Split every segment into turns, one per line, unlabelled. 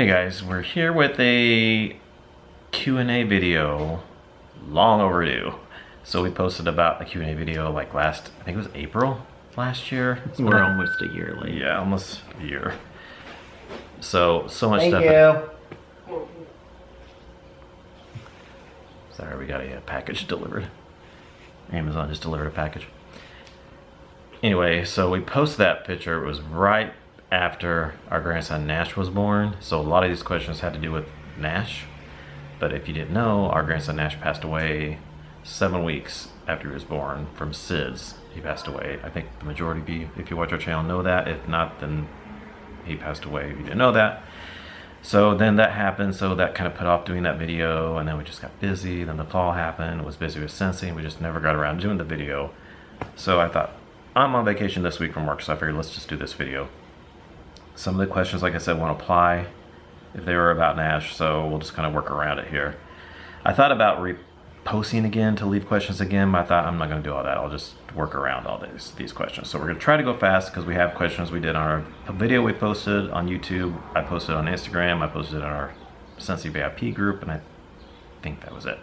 Hey guys, we're here with a Q&A video, long overdue. So we posted about a Q&A video like I think it was April last year.
We're almost a year late.
Yeah, almost a year. So much stuff.
Thank you.
Sorry, we got a package delivered. Amazon just delivered a package. Anyway, so we posted that picture. It was right after our grandson Nash was born. So a lot of these questions had to do with Nash. But if you didn't know, our grandson Nash passed away 7 weeks after he was born from SIDS. He passed away. I think the majority of you, if you watch our channel, know that. If not, then he passed away if you didn't know that. So then that happened, so that kind of put off doing that video, and then we just got busy. Then the fall happened, was busy with Scentsy, and we just never got around to doing the video. So I thought, I'm on vacation this week from work, so I figured let's just do this video. Some of the questions, like I said, won't apply if they were about Nash, so we'll just kind of work around it here. I thought about reposting again to leave questions again, but I thought I'm not going to do all that. I'll just work around all these questions. So we're going to try to go fast because we have questions we did on our video we posted on YouTube. I posted on Instagram. I posted on our Scentsy VIP group, and I think that was it.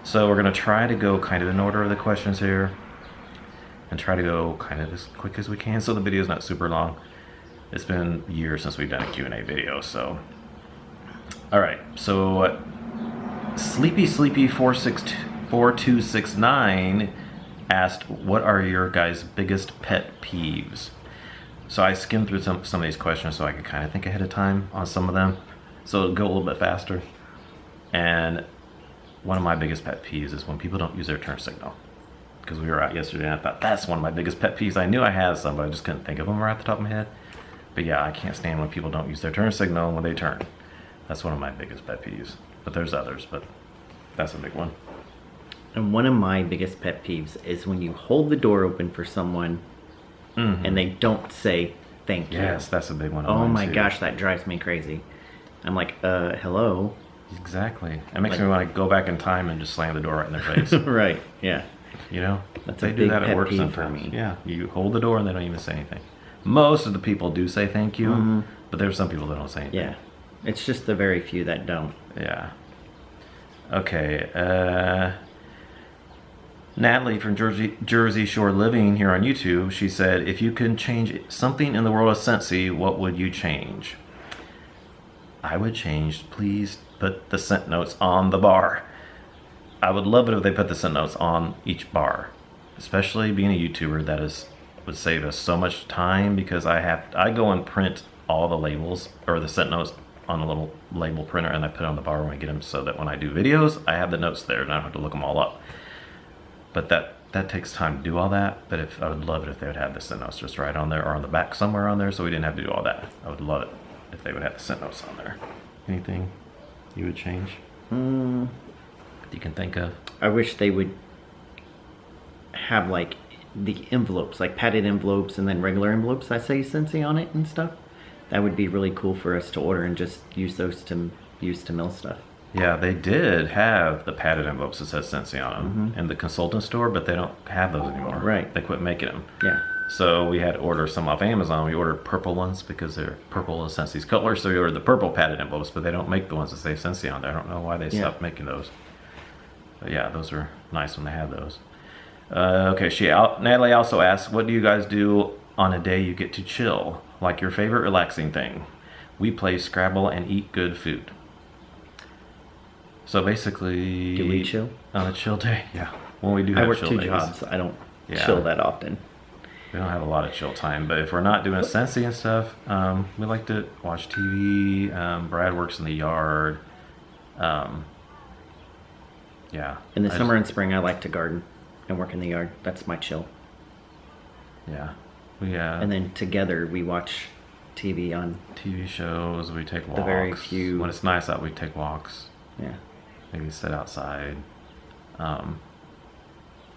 So we're going to try to go kind of in order of the questions here and try to go kind of as quick as we can so the video is not super long. It's been years since we've done a Q&A video, so. All right, so Sleepy 4269 asked, what are your guys' biggest pet peeves? So I skimmed through some of these questions so I could kind of think ahead of time on some of them, so it'll go a little bit faster. And one of my biggest pet peeves is when people don't use their turn signal. Because we were out yesterday and I thought, that's one of my biggest pet peeves. I knew I had some, but I just couldn't think of them right off the top of my head. But yeah, I can't stand when people don't use their turn signal when they turn. That's one of my biggest pet peeves. But there's others, but that's a big one.
And one of my biggest pet peeves is when you hold the door open for someone and they don't say thank you.
Yes, that's a big one.
Oh my gosh, that drives me crazy. I'm like, hello?
Exactly. It makes me want to go back in time and just slam the door right in their face.
Right, yeah.
You know?
That's
they
a
do
big
that at
pet
work
peeve
sometimes.
for me.
Yeah, you hold the door and they don't even say anything. Most of the people do say thank you, but there's some people that don't say anything.
Yeah, it's just the very few that don't.
Yeah. Okay, Natalie from Jersey Shore Living here on YouTube, she said, if you can change something in the world of Scentsy, what would you change? I would change, please put the scent notes on the bar. I would love it if they put the scent notes on each bar, especially being a YouTuber. That would save us so much time because I go and print all the labels or the scent notes on a little label printer, and I put it on the bar when I get them so that when I do videos, I have the notes there and I don't have to look them all up. But that takes time to do all that. But I would love it if they would have the scent notes just right on there or on the back somewhere on there, so we didn't have to do all that. I would love it if they would have the scent notes on there. Anything you would change? You can think of?
I wish they would have like the envelopes, like padded envelopes and then regular envelopes that say Scentsy on it and stuff. That would be really cool for us to order and just use those to mail stuff.
Yeah, they did have the padded envelopes that says Scentsy on them in the consultant store, but they don't have those anymore.
Right.
They quit making them.
Yeah.
So we had to order some off Amazon. We ordered purple ones because they're purple is Scentsy's color, so we ordered the purple padded envelopes, but they don't make the ones that say Scentsy on there. I don't know why they stopped making those. But yeah, those were nice when they had those. Okay, Natalie also asked, what do you guys do on a day you get to chill? Like your favorite relaxing thing? We play Scrabble and eat good food. So basically...
Do we chill?
On a chill day, yeah. When we do have
I work
chill
2
days.
jobs. I don't chill that often.
We don't have a lot of chill time, but if we're not doing Scentsy and stuff, we like to watch TV. Brad works in the yard. Yeah.
In the summer and spring, I like to garden and work in the yard. That's my chill.
Yeah.
And then together we watch TV on
TV shows. We take walks.
The very few.
When it's nice out, we take walks.
Yeah.
Maybe sit outside.
I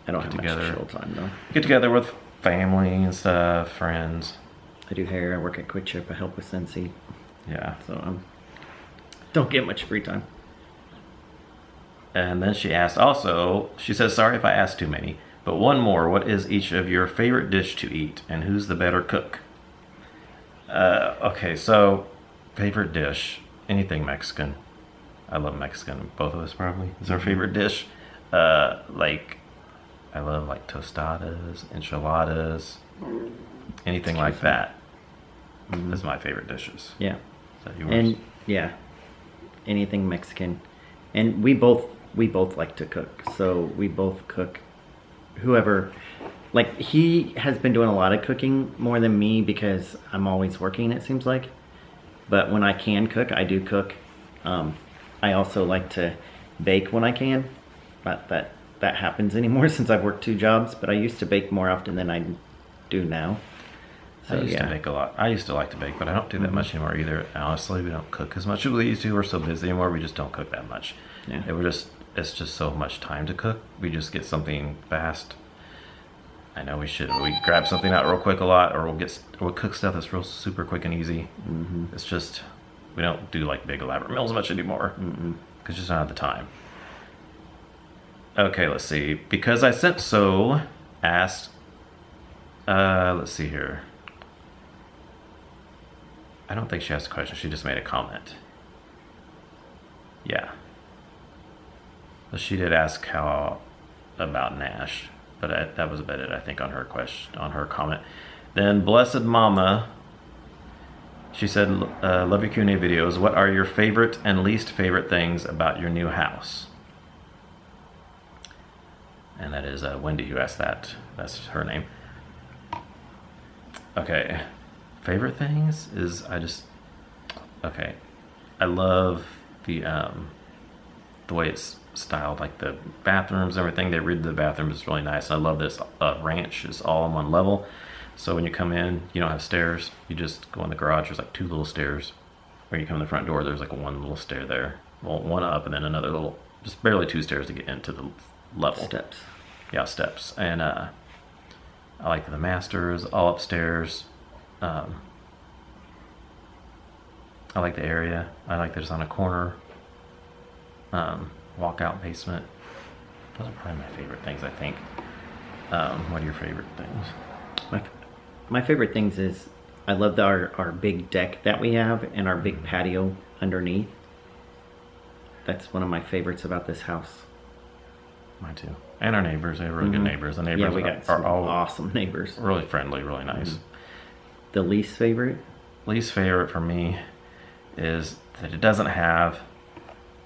don't have much chill time though.
Get together with family and stuff, friends.
I do hair. I work at Quick Trip. I help with Scentsy.
Yeah.
So don't get much free time.
And then she asked also, she says, sorry if I asked too many, but one more. What is each of your favorite dish to eat, and who's the better cook? Okay, so favorite dish, anything Mexican. I love Mexican. Both of us probably is our favorite dish. Like I love like tostadas, enchiladas, anything like that. Is my favorite dishes.
Yeah.
Is that yours?
And yeah, anything Mexican. And we both like to cook. So we both cook. Whoever, like he has been doing a lot of cooking more than me because I'm always working, it seems like. But when I can cook, I do cook. I also like to bake when I can. Not that that happens anymore since I've worked 2 jobs, but I used to bake more often than I do now. So,
I used to bake a lot. I used to like to bake, but I don't do that much anymore either. Honestly, we don't cook as much as we used to. We're so busy anymore. We just don't cook that much.
Yeah.
It's just so much time to cook. We just get something fast. I know we should. We grab something out real quick a lot, or we'll cook stuff that's real super quick and easy. It's just we don't do like big elaborate meals much anymore because just don't have the time. Okay, let's see. Because I sent so asked. Let's see here. I don't think she asked a question. She just made a comment. Yeah. But she did ask how about Nash, but that was about it, I think, on her question, on her comment. Then Blessed Mama, she said, "Love your Q&A videos. What are your favorite and least favorite things about your new house?" And that is Wendy who asked that. That's her name. Okay. Favorite things is okay. I love the way it's styled, like the bathrooms and everything. They redid the bathrooms. It's really nice. I love this ranch is all in one level. So when you come in, you don't have stairs. You just go in the garage. There's like 2 little stairs. When you come in the front door, there's like one little stair there. Well, one up and then another little, just barely 2 stairs to get into the level.
Steps.
Yeah, steps. And I like the masters all upstairs. I like the area. I like that it's on a corner. Walkout basement. Those are probably my favorite things, I think. What are your favorite things?
My favorite things is I love our big deck that we have and our big patio underneath. That's one of my favorites about this house.
Mine too. And our neighbors. They have really good neighbors. The neighbors
we got some
all
awesome neighbors.
really friendly, really nice.
The least favorite?
Least favorite for me is that it doesn't have.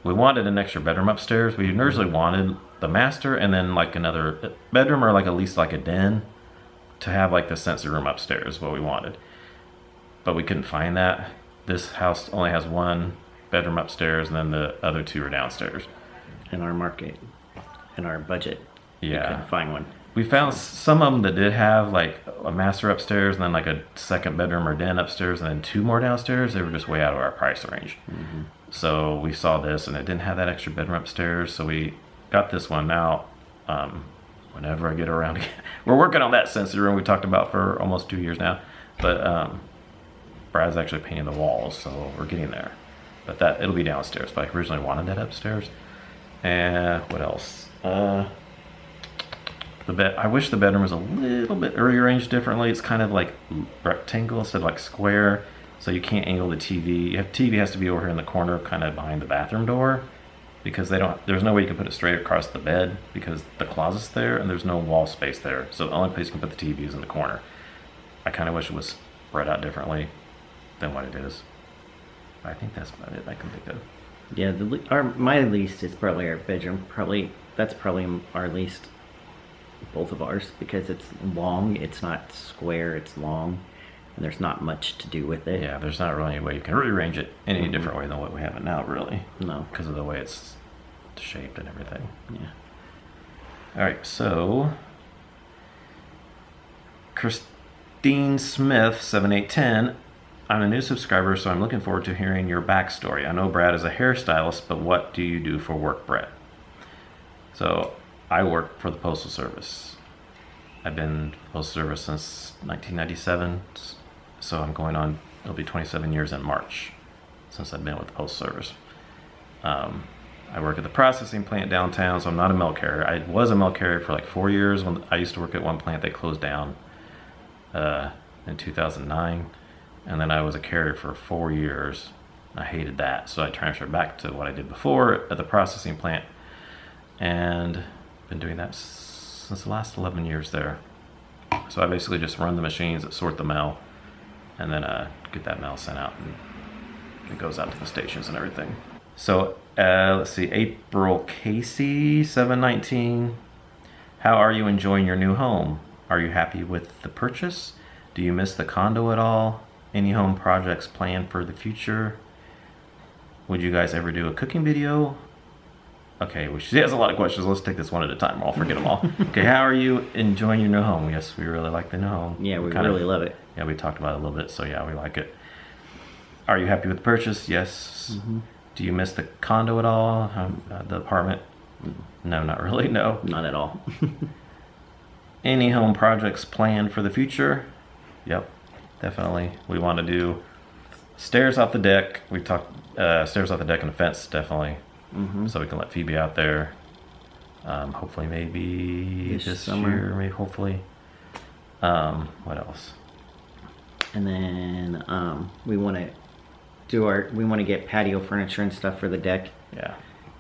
We wanted an extra bedroom upstairs. We originally wanted the master and then like another bedroom or like at least like a den to have like the Scentsy room upstairs, what we wanted. But we couldn't find that. This house only has 1 bedroom upstairs and then the other 2 are downstairs.
In our market, in our budget.
Yeah.
We couldn't find one.
We found some of them that did have like a master upstairs and then like a 2nd bedroom or den upstairs and then 2 more downstairs. They were just way out of our price range. So we saw this and it didn't have that extra bedroom upstairs. So we got this one now. Whenever I get around again. We're working on that Scentsy room we talked about for almost 2 years now. But Brad's actually painting the walls, so we're getting there. But it'll be downstairs. But I originally wanted that upstairs. And what else? I wish the bedroom was a little bit rearranged differently. It's kind of like rectangle instead of like square, so you can't angle the TV. TV has to be over here in the corner, kind of behind the bathroom door, because there's no way you can put it straight across the bed because the closet's there and there's no wall space there. So the only place you can put the TV is in the corner. I kind of wish it was spread out differently than what it is. I think that's about it I can think of.
Yeah, my least is probably our bedroom. That's probably our least, both of ours, because it's long. It's not square. It's long, and there's not much to do with it.
Yeah, there's not really any way you can rearrange it any different way than what we have it now, really.
No,
because of the way it's shaped and everything.
Yeah.
All right, so Christine Smith 7810. I'm a new subscriber, so I'm looking forward to hearing your backstory. I know Brad is a hairstylist, but what do you do for work, Brad? So I work for the Postal Service. I've been in the Postal Service since 1997, so it'll be 27 years in March since I've been with the Postal Service. I work at the processing plant downtown, so I'm not a mail carrier. I was a mail carrier for like 4 years. When I used to work at one plant, they closed down in 2009. And then I was a carrier for 4 years I hated that, so I transferred back to what I did before at the processing plant, and been doing that since the last 11 years there. So I basically just run the machines that sort the mail, and then get that mail sent out, and it goes out to the stations and everything. So let's see, April Casey 719. How are you enjoying your new home? Are you happy with the purchase? Do you miss the condo at all? Any home projects planned for the future? Would you guys ever do a cooking video? Okay, well, she has a lot of questions. Let's take this one at a time. I'll forget them all. Okay, how are you enjoying your new home? Yes, we really like the new home.
Yeah, we really love it.
Yeah, we talked about it a little bit, so yeah, we like it. Are you happy with the purchase? Yes. Do you miss the condo at all? The apartment? No, not really, no.
Not at all.
Any home projects planned for the future? Yep, definitely. We want to do stairs off the deck. We talked stairs off the deck and a fence, definitely. So we can let Phoebe out there. Hopefully, maybe this year. Maybe hopefully. What else?
And then we want to get patio furniture and stuff for the deck.
Yeah.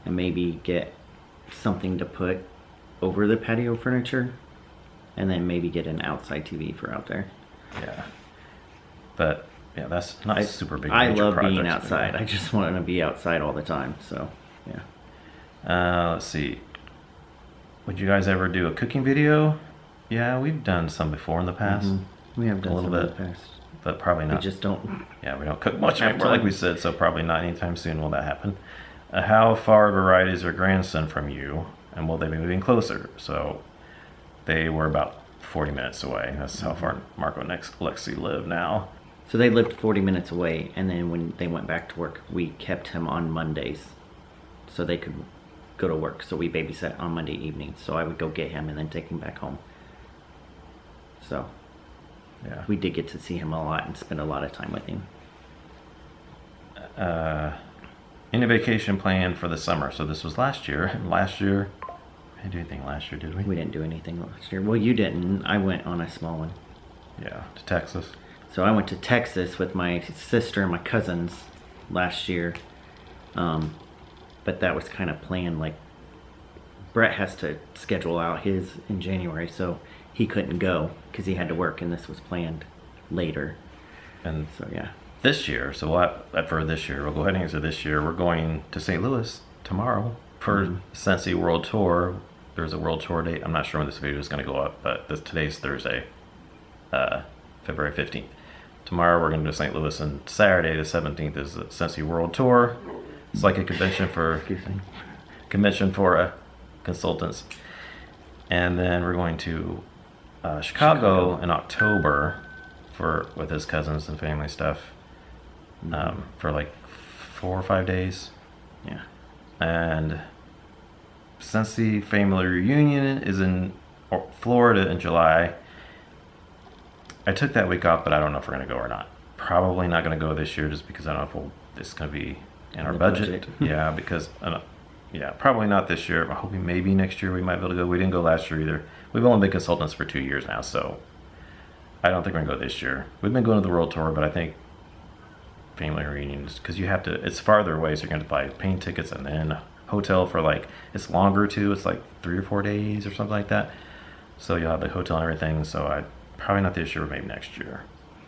And maybe get something to put over the patio furniture, and then maybe get an outside TV for out there.
Yeah. But yeah, that's not super big.
I love being outside. I just want to be outside all the time. So yeah.
Let's see. Would you guys ever do a cooking video? Yeah, we've done some before in the past.
We have done
a little
some
bit
in the past.
But probably not.
We just don't.
Yeah, we don't cook much anymore, like we said, so probably not anytime soon will that happen. How far of a ride is your grandson from you, and will they be moving closer? So they were about 40 minutes away. That's how far Marco and Lexi live now.
So they lived 40 minutes away, and then when they went back to work, we kept him on Mondays so they could go to work. So we babysat on Monday evenings. So I would go get him and then take him back home. So
yeah,
we did get to see him a lot and spend a lot of time with him.
Any vacation plan for the summer? So this was last year. Last year, we didn't do anything last year, did we?
We didn't do anything last year. Well, you didn't. I went on a small one.
Yeah, to Texas.
So I went to Texas with my sister and my cousins last year. But that was kind of planned. Like, Brett has to schedule out his in January, so he couldn't go because he had to work, and this was planned later.
And
so yeah.
This year, so for this year, we'll go ahead and answer this year. We're going to St. Louis tomorrow for Scentsy World Tour. There's a World Tour date. I'm not sure when this video is going to go up, but today's Thursday, February 15th. Tomorrow we're going to St. Louis, and Saturday the 17th is the Scentsy World Tour. It's like a convention for consultants. And then we're going to Chicago in October with his cousins and family stuff. For like 4 or 5 days.
Yeah.
And Scentsy family reunion is in Florida in July. I took that week off, but I don't know if we're going to go or not. Probably not going to go this year just because I don't know if it's going to be in our budget. Yeah, because, probably not this year. I'm hoping maybe next year we might be able to go. We didn't go last year either. We've only been consultants for 2 years now, so I don't think we're going to go this year. We've been going to the World Tour, but I think family reunions, because you have to, it's farther away, so you're going to buy plane tickets and then hotel for like, it's longer too. It's like 3 or 4 days or something like that. So you'll have the hotel and everything. So probably not this year, but maybe next year.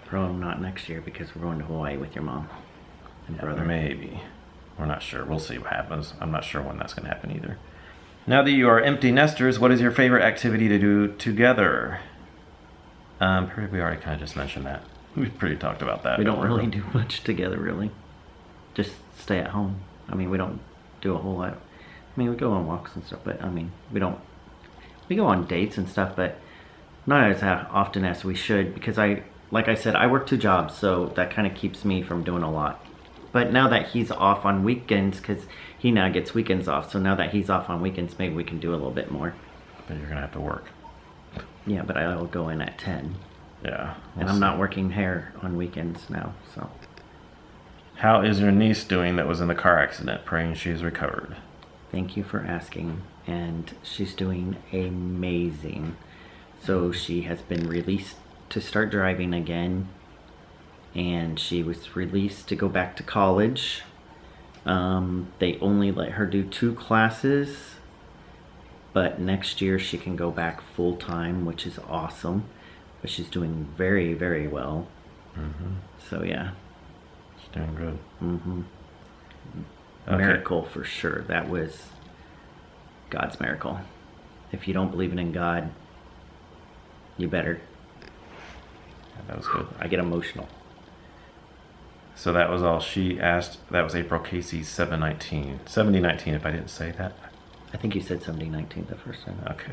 Probably not next year because we're going to Hawaii with your mom and brother.
Maybe. We're not sure. We'll see what happens. I'm not sure when that's going to happen either. Now that you are empty nesters, what is your favorite activity to do together? We already kind of just mentioned that. We pretty talked about that.
We don't really do much together, really. Just stay at home. I mean, we don't do a whole lot. I mean, we go on walks and stuff, but I mean, we go on dates and stuff, but not as often as we should because like I said, I work 2 jobs, so that kind of keeps me from doing a lot. But now that he's off on weekends, because he now gets weekends off, so now that he's off on weekends, maybe we can do a little bit more.
But you're going to have to work.
Yeah, but I'll go in at 10.
Yeah.
And I'm not working hair on weekends now, so.
How is your niece doing that was in the car accident? Praying she's recovered.
Thank you for asking. And she's doing amazing. So she has been released to start driving again. and she was released to go back to college. They only let her do 2 classes, but next year she can go back full time, which is awesome. But she's doing very, very well. So yeah,
She's doing good. Okay.
Miracle for sure. That was God's miracle. If you don't believe in God, you better.
Yeah, that was good.
I get emotional.
So that was all she asked. That was April Casey's 7019 if I didn't say that.
I think you said 7019 the first time.
Okay.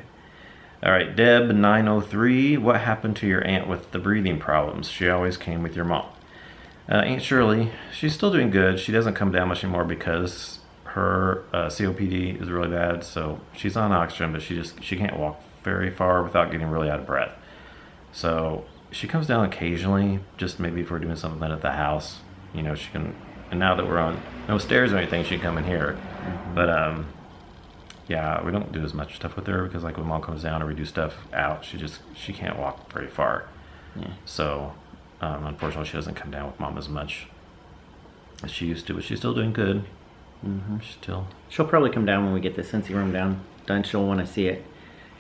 All right, Deb 903. What happened to your aunt with the breathing problems? She always came with your mom. Aunt Shirley, she's still doing good. She doesn't come down much anymore because her COPD is really bad. So she's on oxygen, but she can't walk very far without getting really out of breath. So she comes down occasionally, just maybe if we're doing something at the house. You know, she can. And now that we're on no stairs or anything, she can come in here. But yeah, we don't do as much stuff with her because like when mom comes down or we do stuff out, she can't walk very far.
Yeah.
So unfortunately she doesn't come down with mom as much as she used to, but she's still doing good.
She'll probably come down when we get the Scentsy room done. She'll want to see it.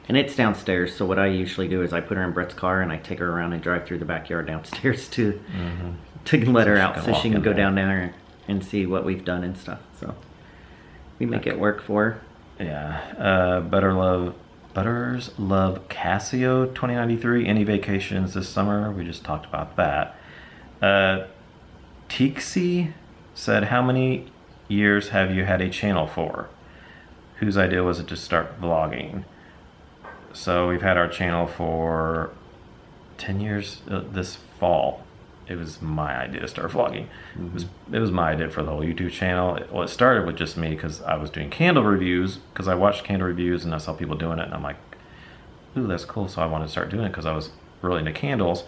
And it's downstairs, so what I usually do is I put her in Brett's car and I take her around and drive through the backyard downstairs to let her out so she can go down there and see what we've done and stuff. So we make it work for her.
Yeah. Butters Love Casio 2093. Any vacations this summer? We just talked about that. Tixie said, how many years have you had a channel for? Whose idea was it to start vlogging? So we've had our channel for 10 years this fall. It was my idea to start vlogging. It was my idea for the whole YouTube channel. It started with just me because I was doing candle reviews, because I watched candle reviews and I saw people doing it and I'm like, ooh, that's cool. So I wanted to start doing it because I was really into candles.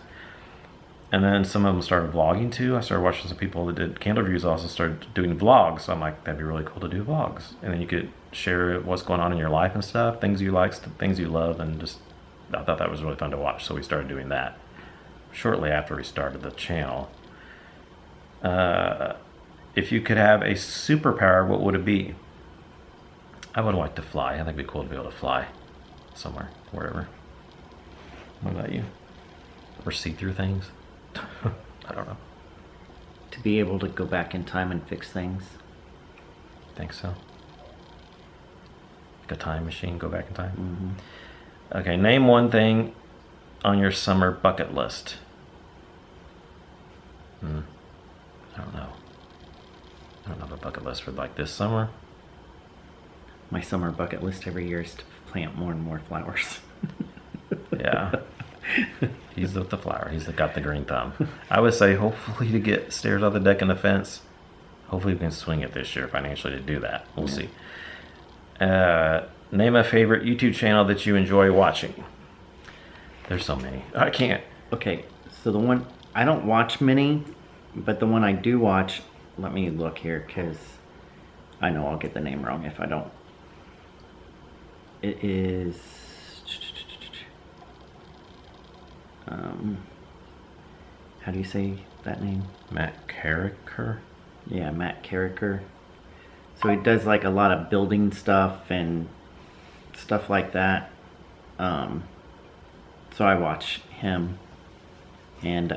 And then some of them started vlogging too. I started watching some people that did candle reviews also started doing vlogs. So I'm like, that'd be really cool to do vlogs. And then you could share what's going on in your life and stuff, things you like, things you love, and just I thought that was really fun to watch. So we started doing that shortly after we started the channel. If you could have a superpower, what would it be? I would like to fly. I think it'd be cool to be able to fly somewhere, wherever. What about you? Or see through things? I don't know.
To be able to go back in time and fix things.
Think so. Like a time machine, go back in time. Okay, name one thing on your summer bucket list. I don't know. I don't have a bucket list for like this summer.
My summer bucket list every year is to plant more and more flowers.
Yeah. He's with the flower. He's got the green thumb. I would say hopefully to get stairs off the deck and the fence. Hopefully we can swing it this year financially to do that. We'll see. Name a favorite YouTube channel that you enjoy watching. There's so many. I can't.
Okay, so the one, I don't watch many, but the one I do watch, let me look here because I know I'll get the name wrong if I don't. It is, how do you say that name?
Matt Carricker?
Yeah, Matt Carricker. So he does like a lot of building stuff and stuff like that. So I watch him, and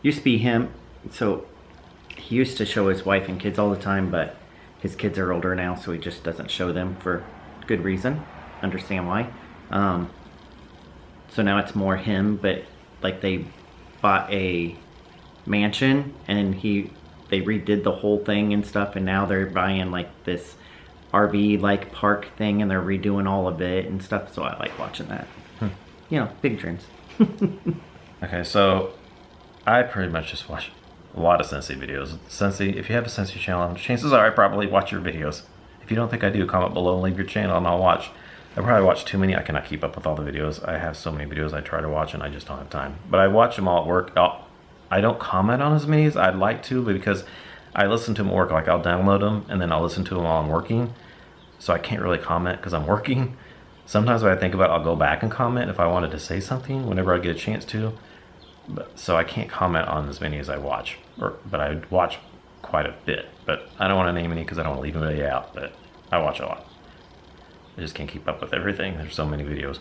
used to be him. So he used to show his wife and kids all the time, but his kids are older now, so he just doesn't show them for good reason. Understand why. So now it's more him, but like they bought a mansion and they redid the whole thing and stuff, and now they're buying like this RV like park thing and they're redoing all of it and stuff, so I like watching that. You know, big dreams.
Okay, so I pretty much just watch a lot of Scentsy videos. Scentsy, if you have a Scentsy channel, chances are I probably watch your videos. If you don't think I do, comment below and leave your channel and I'll watch. I probably watch too many. I cannot keep up with all the videos. I have so many videos I try to watch and I just don't have time. But I watch them all at work. I don't comment on as many as I'd like to, but because I listen to them at work. Like I'll download them and then I'll listen to them while I'm working. So I can't really comment because I'm working. Sometimes when I think about it, I'll go back and comment if I wanted to say something whenever I get a chance to. so I can't comment on as many as I watch, but I watch quite a bit. But I don't want to name any because I don't want to leave anybody out. But I watch a lot. I just can't keep up with everything. There's so many videos.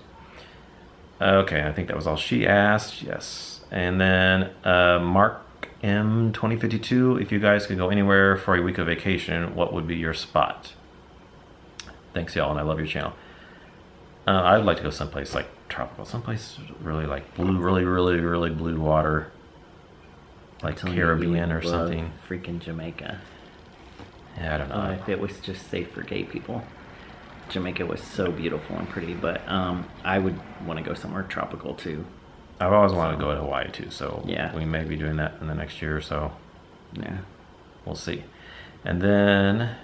Okay, I think that was all she asked. Yes, and then Mark M 2052. If you guys could go anywhere for a week of vacation, what would be your spot? Thanks, y'all, and I love your channel. I'd like to go someplace like tropical, someplace really like blue, really blue water, like Caribbean or something.
Freaking Jamaica.
Yeah, I don't know.
If it was just safe for gay people. Jamaica was so beautiful and pretty, but I would want to go somewhere tropical too.
I've always wanted to go to Hawaii too, so
yeah,
we may be doing that in the next year or so.
Yeah,
we'll see. And then,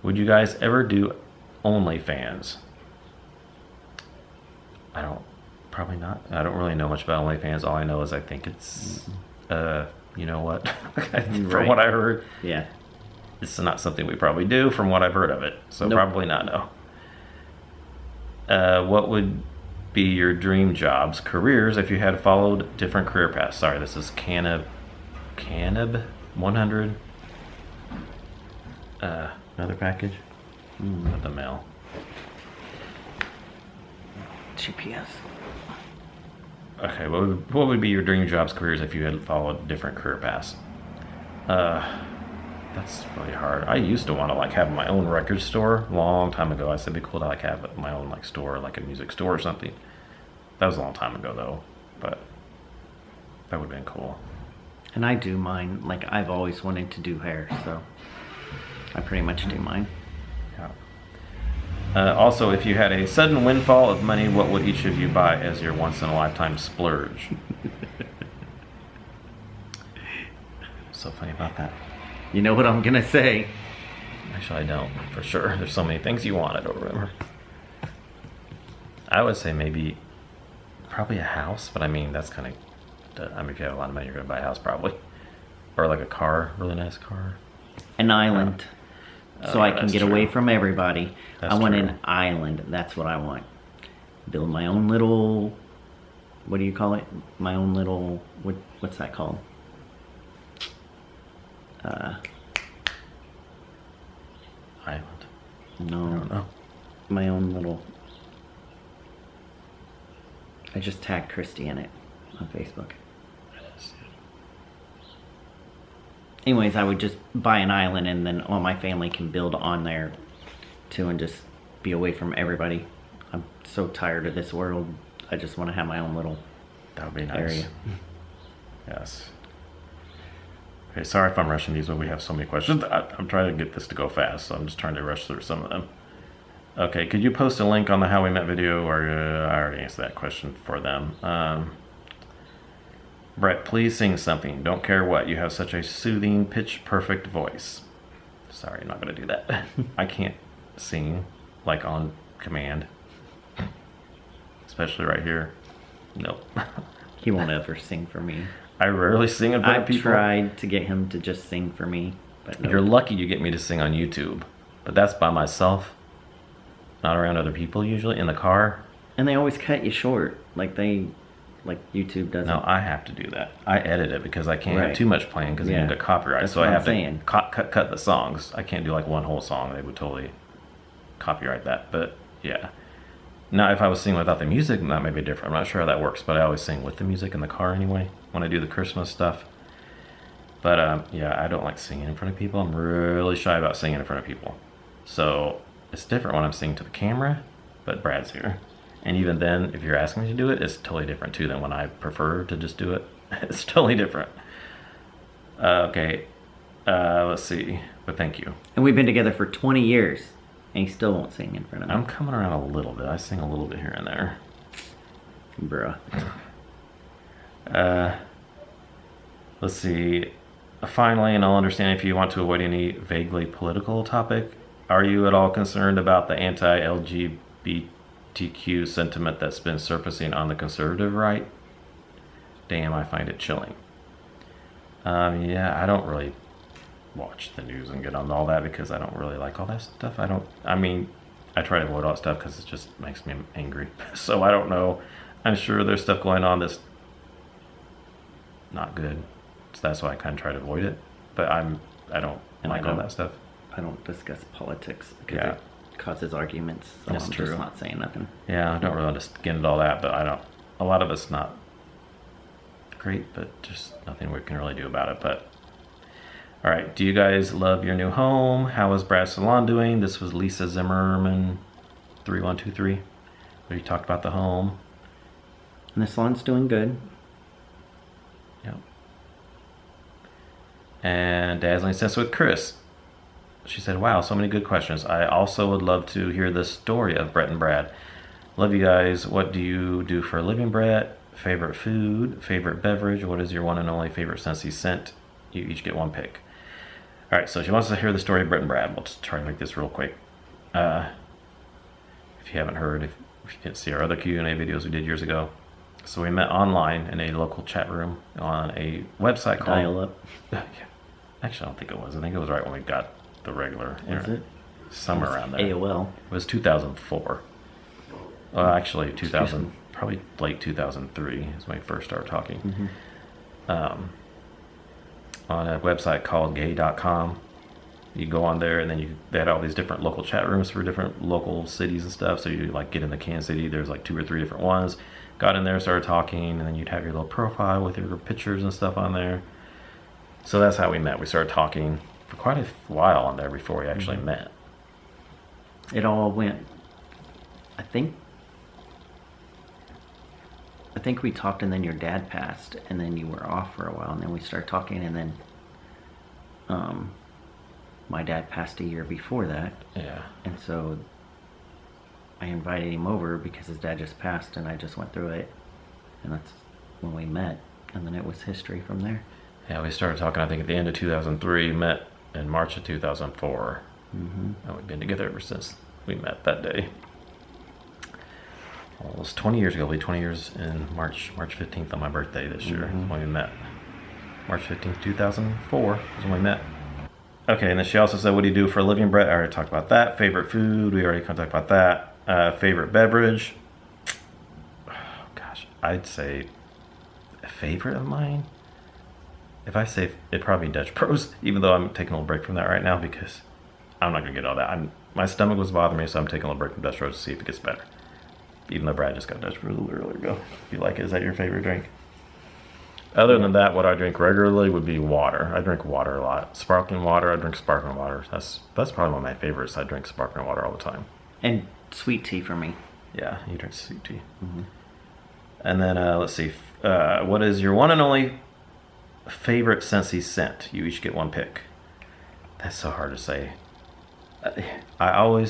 would you guys ever do OnlyFans? Probably not. I don't really know much about OnlyFans. All I know is I think it's, you know what? From what I heard,
yeah,
it's not something we probably do from what I've heard of it. So probably not, no. What would be your dream jobs, careers, if you had followed different career paths? Sorry, this is Canib 100. Another package? Not the mail.
GPS.
Okay, what would be your dream jobs, careers, if you had followed different career paths? That's really hard. I used to want to like have my own record store a long time ago. I said it'd be cool to like have my own like store, like a music store or something. That was a long time ago though, but that would have been cool.
And I do mine. Like I've always wanted to do hair, so I pretty much do mine.
Yeah. Also, if you had a sudden windfall of money, what would each of you buy as your once-in-a-lifetime splurge? So funny about that.
You know what I'm gonna say?
Actually, I don't, for sure. There's so many things you want, I don't remember. I would say probably a house, but I mean, that's kind of, if you have a lot of money, you're gonna buy a house probably. Or like a car, really nice car.
An island. So I can get away from everybody.
That's
I want
true.
an island. That's what I want. Build my own little, what do you call it? My own little, what's that called?
Island.
No.
I don't know.
My own little, I just tagged Christy in it on Facebook. Anyways, I would just buy an island and then all my family can build on there too and just be away from everybody. I'm so tired of this world. I just want to have my own little
That would be nice.
area.
Yes. Okay, sorry if I'm rushing these, but we have so many questions. I'm trying to get this to go fast, so I'm just trying to rush through some of them. Okay, could you post a link on the How We Met video, or I already answered that question for them. Brett, please sing something. Don't care what. You have such a soothing, pitch-perfect voice. Sorry, I'm not going to do that. I can't sing, like, on command. Especially right here. Nope.
He won't ever sing for me.
I rarely sing in front of people.
I've tried to get him to just sing for me, but nope.
You're lucky you get me to sing on YouTube. But that's by myself. Not around other people usually, in the car.
And they always cut you short. Like YouTube doesn't.
No, I have to do that. I edit it because I can't have too much playing because you get copyright.
That's
so I
what
have
I'm
to cut the songs. I can't do like one whole song. They would totally copyright that. But yeah. Now if I was singing without the music, that may be different. I'm not sure how that works, but I always sing with the music in the car anyway when I do the Christmas stuff. But yeah, I don't like singing in front of people. I'm really shy about singing in front of people. So it's different when I'm singing to the camera, but Brad's here. And even then, if you're asking me to do it, it's totally different too than when I prefer to just do it. It's totally different. Okay, let's see, but thank you.
And we've been together for 20 years, and he still won't sing in front of me.
I'm coming around a little bit. I sing a little bit here and there.
Bruh.
Let's see. Finally, and I'll understand if you want to avoid any vaguely political topic, are you at all concerned about the anti-LGBTQ sentiment that's been surfacing on the conservative right? Damn, I find it chilling. Yeah, I don't really watch the news and get on all that because I don't really like all that stuff. I try to avoid all that stuff because it just makes me angry. So I don't know. I'm sure there's stuff going on that's not good, so that's why I kind of try to avoid it. But I don't like all that stuff.
I don't discuss politics because
Yeah.
it causes arguments. So
That's
I'm
true.
just not saying nothing.
Yeah, I don't really want to get into all that, but I don't. A lot of it's not great, but just nothing we can really do about it. But all right, do you guys love your new home? How is Brad's salon doing? This was Lisa Zimmerman, 3123. We talked about the home.
And the salon's doing good.
Yep. And Dazzling Sense with Chris. She said, wow, so many good questions. I also would love to hear the story of Brett and Brad. Love you guys. What do you do for a living, Brett? Favorite food? Favorite beverage? What is your one and only favorite Scentsy scent? You each get one pick. All right, so she wants to hear the story of Brett and Brad. We'll just try to make this real quick. If you haven't heard, if you didn't see our other Q&A videos we did years ago. So we met online in a local chat room on a website called...
Dial-up.
Yeah. Actually, I don't think it was. I think it was right when we got the regular internet.
Was it?
Somewhere around there.
AOL.
It was 2004. Well, actually, 2000, probably late 2003 is when we first started talking. On a website called gay.com. You go on there, and then they had all these different local chat rooms for different local cities and stuff. So you like get into Kansas City, there's like 2 or 3 different ones. Got in there, started talking, and then you'd have your little profile with your pictures and stuff on there. So that's how we met. We started talking for quite a while on there before we actually met.
It all went, I think we talked and then your dad passed and then you were off for a while and then we started talking and then my dad passed a year before that.
Yeah.
And so I invited him over because his dad just passed and I just went through it. And that's when we met. And then it was history from there.
Yeah, we started talking, I think, at the end of 2003, met in March of 2004. And we've been together ever since we met that day. Well, it was 20 years ago. It'll be 20 years in March 15th on my birthday this year when we met. March 15th, 2004 is when we met. Okay, and then she also said, what do you do for a living, Brett? I already talked about that. Favorite food, we already talked about that. Favorite beverage, oh, gosh, I'd say a favorite of mine. If I say it'd probably be Dutch Bros, even though I'm taking a little break from that right now because I'm not gonna get all that. My stomach was bothering me, so I'm taking a little break from Dutch Bros to see if it gets better. Even though Brad just got Dutch Bros a little earlier ago. If you like it, is that your favorite drink? Other than that, what I drink regularly would be water. I drink water a lot. Sparkling water, I drink sparkling water. That's probably one of my favorites. I drink sparkling water all the time.
And sweet tea for me.
Yeah, you drink sweet tea. And then let's see. What is your one and only favorite Scentsy scent? You each get one pick. That's so hard to say. I'll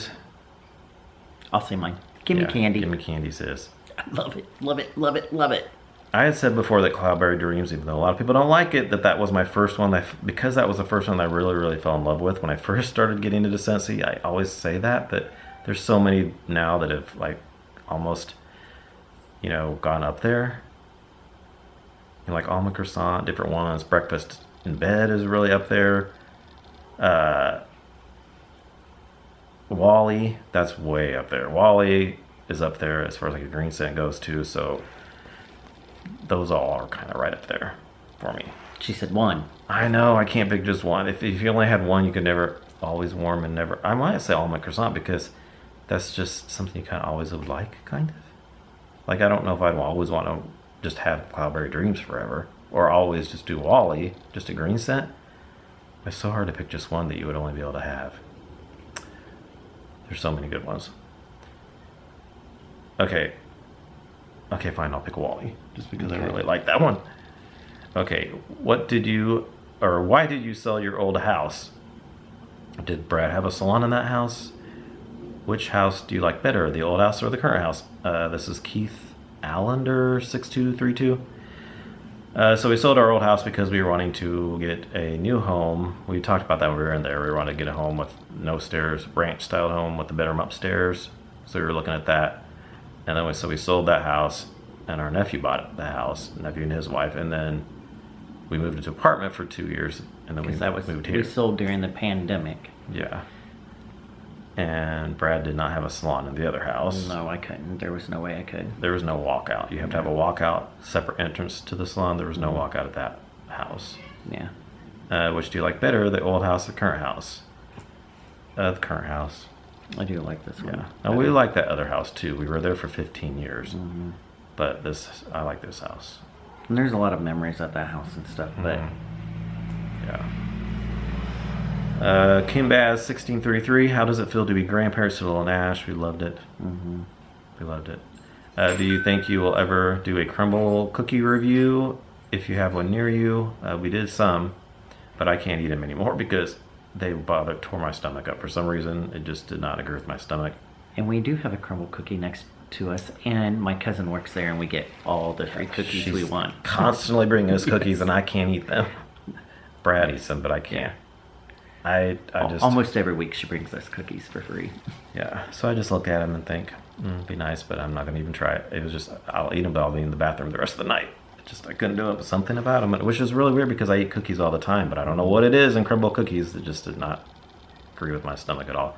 say mine. Give me candy.
Give me candy, sis.
I love it, love it, love it, love it.
I had said before that Cloudberry Dreams, even though a lot of people don't like it, that was my first one. Because that was the first one that I really, really fell in love with when I first started getting into Scentsy. I always say that, but there's so many now that have like almost, gone up there. Like almond croissant, different ones. Breakfast in bed is really up there. Wally, that's way up there. Wally is up there as far as like a green scent goes too. So those all are kind of right up there for me.
She said one.
I know, I can't pick just one. If you only had one, you could never always warm and never. I might say almond croissant because that's just something you kind of always would like, kind of. Like I don't know if I'd always want to just have Cloudberry Dreams forever, or always just do Wally, just a green scent. It's so hard to pick just one that you would only be able to have. There's so many good ones. Okay, fine, I'll pick Wally, just because I really like that one. Okay, why did you sell your old house? Did Brad have a salon in that house? Which house do you like better, the old house or the current house? This is Keith Allender 6232. So we sold our old house because we were wanting to get a new home. We talked about that when we were in there. We wanted to get a home with no stairs, ranch style home with the bedroom upstairs. So we were looking at that. And then we sold that house, and our nephew bought the house, nephew and his wife, and then we moved into an apartment for 2 years, and then we moved here.
We sold during the pandemic.
Yeah. and Brad did not have a salon in the other house.
No, I couldn't. There was no way I could.
There was no walkout. You have to have a walkout, separate entrance to the salon. There was no walkout at that house.
Yeah.
Which do you like better, the old house or the current house? The current house.
I do like this one.
Yeah. Now, we like that other house too. We were there for 15 years.
Mm-hmm.
But I like this house.
And there's a lot of memories at that house and stuff, but...
Yeah. Kim Baz 1633. How does it feel to be grandparents to little Nash? We loved it.
Mm-hmm.
We loved it. Do you think you will ever do a crumble cookie review if you have one near you? We did some, but I can't eat them anymore because they tore my stomach up for some reason. It just did not agree with my stomach.
And we do have a crumble cookie next to us, and my cousin works there, and we get all the free cookies we want.
Constantly bringing us cookies, and I can't eat them. Brad eats them, but I can't. I just
almost every week she brings us cookies for free.
Yeah, so I just look at them and think, it'd be nice, but I'm not gonna even try it. It was just, I'll eat them, but I'll be in the bathroom the rest of the night. I couldn't do it, but something about them, which is really weird because I eat cookies all the time, but I don't know what it is in crumble cookies that just did not agree with my stomach at all.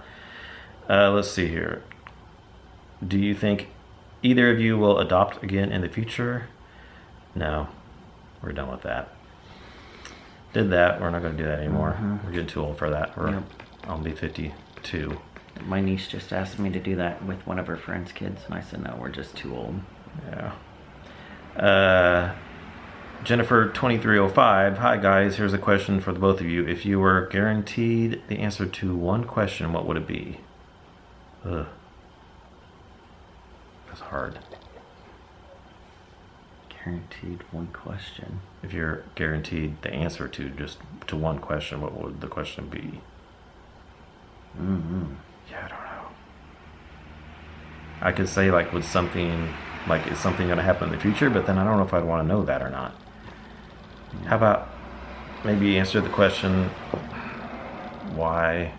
Let's see here. Do you think either of you will adopt again in the future? No, we're done with that. Did that, we're not going to do that anymore. We're getting too old for that. I'll be 52.
My niece just asked me to do that with one of her friend's kids, and I said, no, we're just too old.
Yeah. Jennifer 2305. Hi guys, here's a question for the both of you. If you were guaranteed the answer to one question, what would it be? Ugh. That's hard.
Guaranteed one question.
If you're guaranteed the answer to one question, what would the question be? Yeah, I don't know. I could say like, is something going to happen in the future? But then I don't know if I'd want to know that or not. How about maybe answer the question, why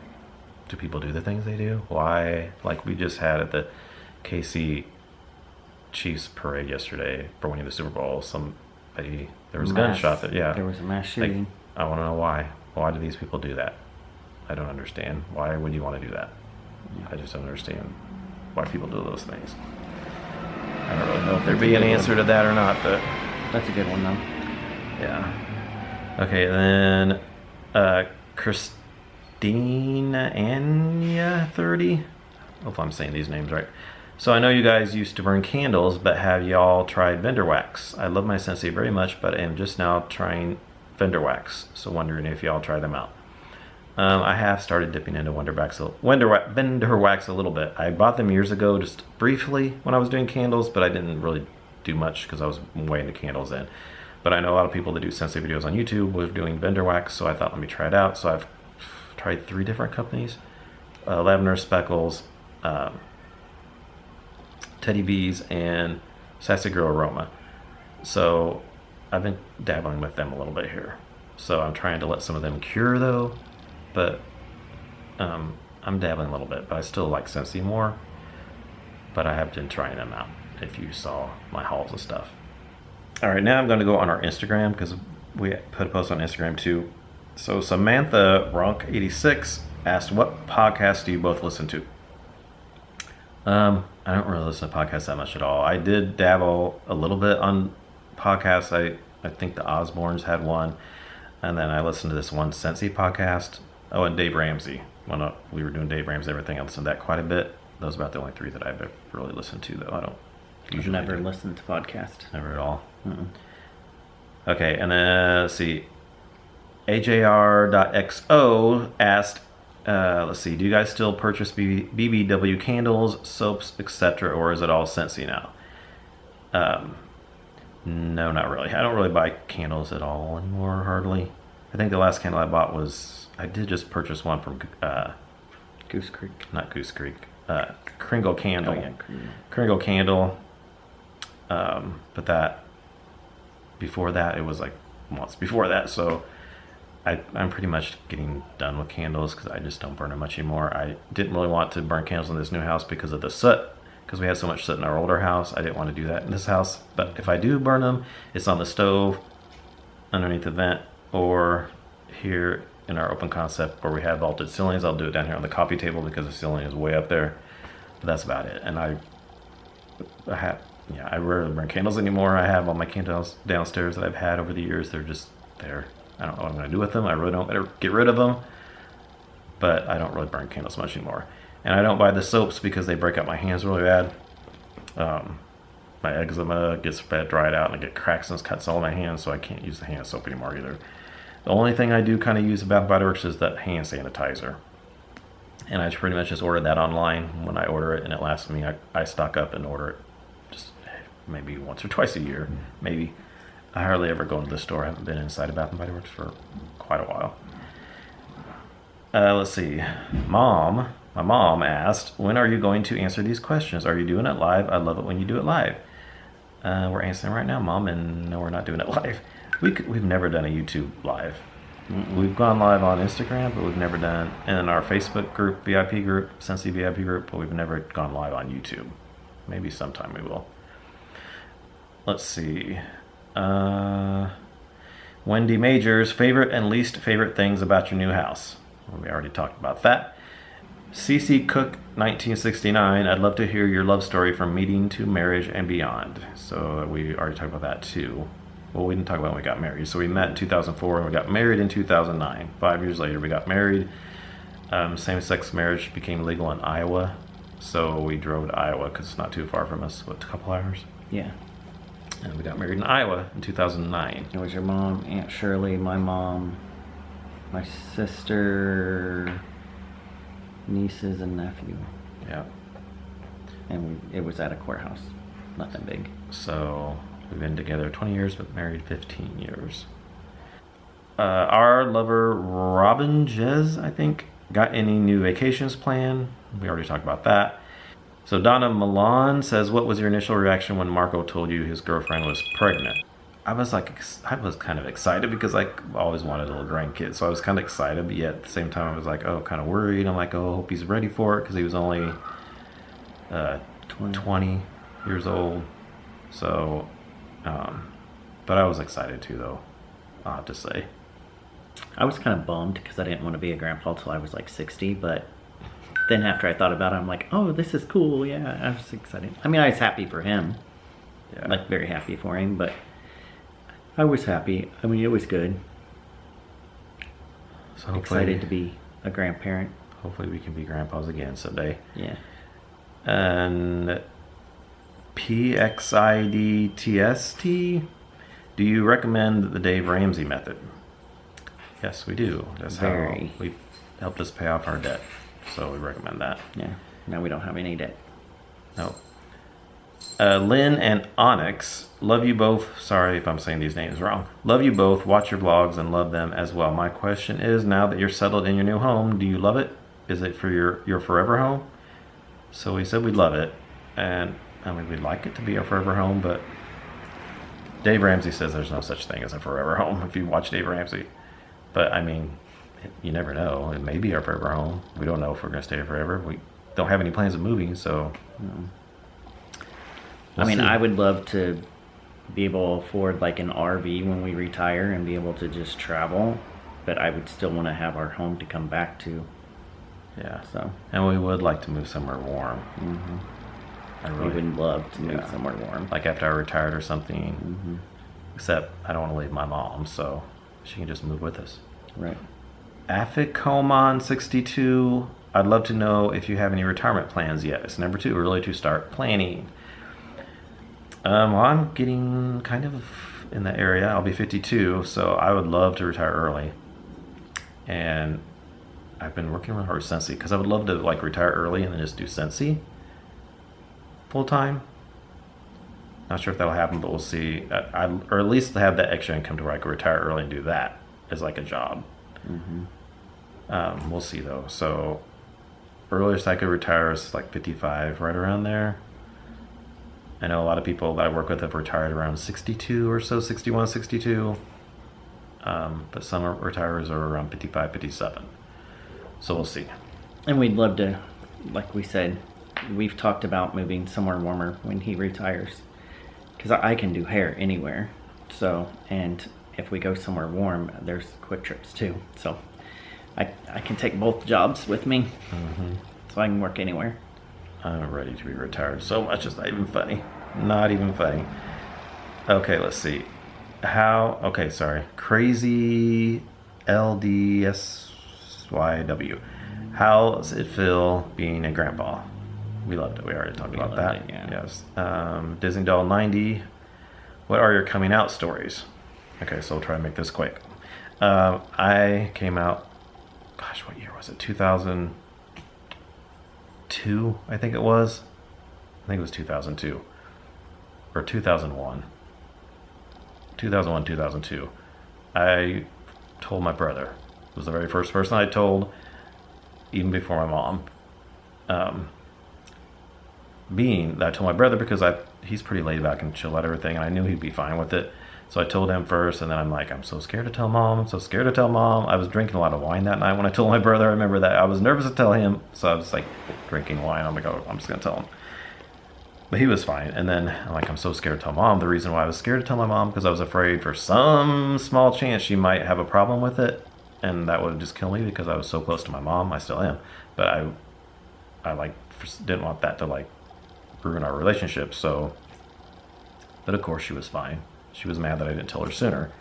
do people do the things they do? Why, like we just had at the KC Chiefs parade yesterday for winning the Super Bowl, there was a gunshot
there was a mass shooting.
Like, I want to know why do these people do that? I don't understand. Why would you want to do that? I just don't understand why people do those things. I don't really know if there'd be an answer to that or not, but
that's a good one though.
Yeah. Okay, then Christina Anya 30. Hope I'm saying these names right. So I know you guys used to burn candles, but have y'all tried vendor wax? I love my Scentsy very much, but I am just now trying vendor wax. So wondering if y'all try them out. I have started dipping into vendor wax a little bit. I bought them years ago, just briefly when I was doing candles, but I didn't really do much because I was way into candles then. But I know a lot of people that do Scentsy videos on YouTube were doing vendor wax, so I thought, let me try it out. So I've tried 3 different companies: Lavender, Speckles, Teddy Bees, and Sassy Girl Aroma. So I've been dabbling with them a little bit here. So I'm trying to let some of them cure though, but I'm dabbling a little bit, but I still like Scentsy more. But I have been trying them out, if you saw my hauls and stuff. All right, now I'm going to go on our Instagram because we put a post on Instagram too. So Samantha Ronk86 asked, what podcast do you both listen to? I don't really listen to podcasts that much at all. I did dabble a little bit on podcasts. I think the Osbournes had one, and then I listened to this one Scentsy podcast. Oh, and Dave Ramsey. When we were doing Dave Ramsey, everything, I listened to that quite a bit. Those are about the only 3 that I've really listened to, though. I don't usually
never listened to podcasts.
Never at all. Okay, and then let's see. AJR.XO asked, let's see, do you guys still purchase BBW candles, soaps, etc., or is it all Scentsy now? No, not really. I don't really buy candles at all anymore, hardly. I think the last candle I bought I did just purchase one from
Goose Creek.
Not Goose Creek. Kringle Candle.
Oh, yeah,
Kringle Candle. But before that, it was like months before that, so I'm pretty much getting done with candles because I just don't burn them much anymore. I didn't really want to burn candles in this new house because of the soot, because we had so much soot in our older house. I didn't want to do that in this house, but if I do burn them, it's on the stove, underneath the vent, or here in our open concept where we have vaulted ceilings. I'll do it down here on the coffee table because the ceiling is way up there. But that's about it. And I rarely burn candles anymore. I have all my candles downstairs that I've had over the years. They're just there. I don't know what I'm going to do with them. I really don't better get rid of them. But I don't really burn candles much anymore. And I don't buy the soaps because they break out my hands really bad. My eczema gets dried out and I get cracks and cuts all my hands, so I can't use the hand soap anymore either. The only thing I do kind of use at Bath & Body Works is that hand sanitizer. And I pretty much just order that online when I order it, and it lasts me. I stock up and order it just maybe once or twice a year, maybe. I hardly ever go into the store. I haven't been inside of Bath & Body Works for quite a while. Let's see. My mom asked, when are you going to answer these questions? Are you doing it live? I love it when you do it live. We're answering right now, Mom, and no, we're not doing it live. We've never done a YouTube live. We've gone live on Instagram, but we've never done in our Facebook group, VIP group, Scentsy VIP group, but we've never gone live on YouTube. Maybe sometime we will. Let's see. Wendy Majors, favorite and least favorite things about your new house. Well, we already talked about that. CC Cook 1969, I'd love to hear your love story from meeting to marriage and beyond. So we already talked about that too. Well, we didn't talk about when we got married. So we met in 2004 and we got married in 2009. 5 years later, we got married. Same-sex marriage became legal in Iowa. So we drove to Iowa because it's not too far from us. What, a couple hours?
Yeah.
And we got married in Iowa in 2009.
It was your mom, Aunt Shirley, my mom, my sister, nieces, and nephew.
Yeah.
And it was at a courthouse. Nothing big.
So we've been together 20 years, but married 15 years. Our lover, Robin Jez, I think, got any new vacations planned? We already talked about that. So Donna Milan says, what was your initial reaction when Marco told you his girlfriend was pregnant? I was kind of excited because I always wanted a little grandkid. So I was kind of excited, but yet at the same time I was like, oh, kind of worried. I'm like, oh, I hope he's ready for it because he was only 20 years old. So, but I was excited too, though, I'll have to say.
I was kind of bummed because I didn't want to be a grandpa till I was like 60, but then after I thought about it, I'm like, oh, this is cool. Yeah, I was excited. I mean, I was happy for him. Yeah. Like, very happy for him, but I was happy. I mean, it was good. So excited to be a grandparent.
Hopefully we can be grandpas again someday.
Yeah.
And PXIDTST, do you recommend the Dave Ramsey method? Yes, we do. That's how we helped us pay off our debt. So we recommend that.
Yeah. Now we don't have any debt.
No. Lynn and Onyx, love you both. Sorry if I'm saying these names wrong. Love you both. Watch your vlogs and love them as well. My question is, now that you're settled in your new home, do you love it? Is it for your forever home? So we said we love it. And I mean, we'd like it to be our forever home, but Dave Ramsey says there's no such thing as a forever home if you watch Dave Ramsey. But I mean, you never know. It may be our forever home. We don't know if we're going to stay here forever. We don't have any plans of moving, so.
I mean, I would love to be able to afford like an RV when we retire and be able to just travel, but I would still want to have our home to come back to.
Yeah.
So.
And we would like to move somewhere warm.
Mm-hmm. We would love to move somewhere warm.
Like after I retired or something. Mm-hmm. Except I don't want to leave my mom, so she can just move with us.
Right.
Aficomon62, I'd love to know if you have any retirement plans yet. It's number 2, really to start planning. Well, I'm getting kind of in that area. I'll be 52, so I would love to retire early. And I've been working really hard with Scentsy because I would love to like retire early and then just do Scentsy full time. Not sure if that'll happen, but we'll see. Or at least have that extra income to where I could retire early and do that as like a job. Mm-hmm. We'll see though. So earliest I could retire is like 55, right around there. I know a lot of people that I work with have retired around 62 or so, 61, 62. But some retirers are around 55, 57. So we'll see.
And we'd love to, like we said, we've talked about moving somewhere warmer when he retires. Because I can do hair anywhere. So, and if we go somewhere warm, there's quick trips too. So I can take both jobs with me, so I can work anywhere.
I'm ready to be retired so much it's not even funny. Not even funny. Okay, let's see. Okay, sorry. Crazy LDSYW. How does it feel being a grandpa? We loved it. We already talked about that. Yes. Disney Doll 90. What are your coming out stories? Okay, so we'll try to make this quick. I came out, gosh, what year was it? 2002, I think it was. I think it was 2002. Or 2001. 2001, 2002. I told my brother. It was the very first person I told, even before my mom. Being that I told my brother because he's pretty laid back and chill at everything, and I knew he'd be fine with it. So I told him first, and then I'm like, I'm so scared to tell mom. I'm so scared to tell mom. I was drinking a lot of wine that night when I told my brother. I remember that. I was nervous to tell him, so I was like drinking wine. I'm like, oh, I'm just gonna tell him. But he was fine. And then I'm like, I'm so scared to tell mom. The reason why I was scared to tell my mom because I was afraid for some small chance she might have a problem with it, and that would just kill me because I was so close to my mom. I still am, but I like didn't want that to like ruin our relationship. So, but of course she was fine. She was mad that I didn't tell her sooner,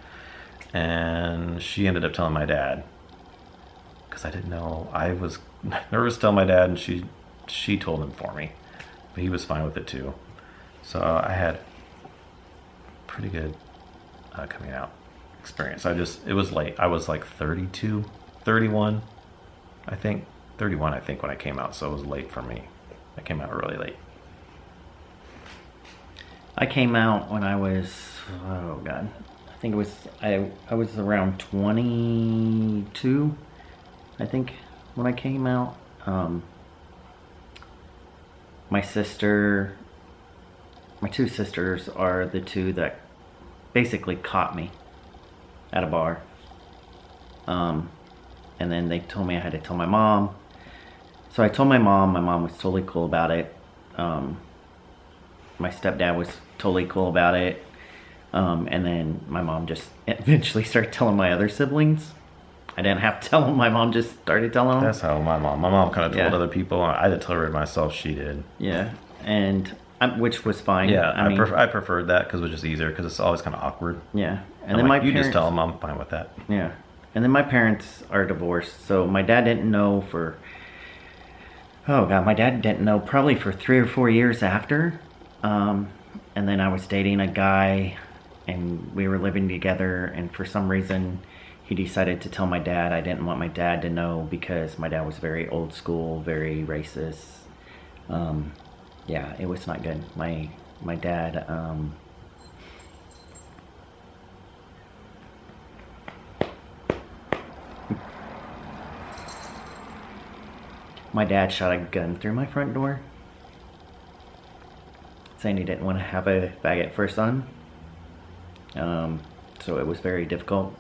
and she ended up telling my dad because I didn't know. I was nervous to tell my dad, and she told him for me, but he was fine with it too. So I had pretty good coming out experience. It was late. I was like 32, 31, I think 31. I think when I came out, so it was late for me. I came out really late.
I came out when I was, oh God, I think it was, I was around 22, I think, when I came out. My two sisters are the two that basically caught me at a bar. And then they told me I had to tell my mom. So I told my mom was totally cool about it. My stepdad was totally cool about it. And then my mom just eventually started telling my other siblings. I didn't have to tell them. My mom just started telling them.
That's how my mom kind of told other people. I didn't tell her myself. She did.
Yeah. And which was fine.
Yeah, I preferred that because it was just easier because it's always kind of awkward.
Yeah. And then
like, you just tell them I'm fine with that.
Yeah. And then my parents are divorced. So my dad didn't know for, oh God, my dad didn't know probably for 3 or 4 years after. And then I was dating a guy and we were living together, and for some reason he decided to tell my dad. I didn't want my dad to know because my dad was very old school, very racist. Yeah, it was not good. My dad, my dad shot a gun through my front door, saying he didn't want to have a faggot for a son. So it was very difficult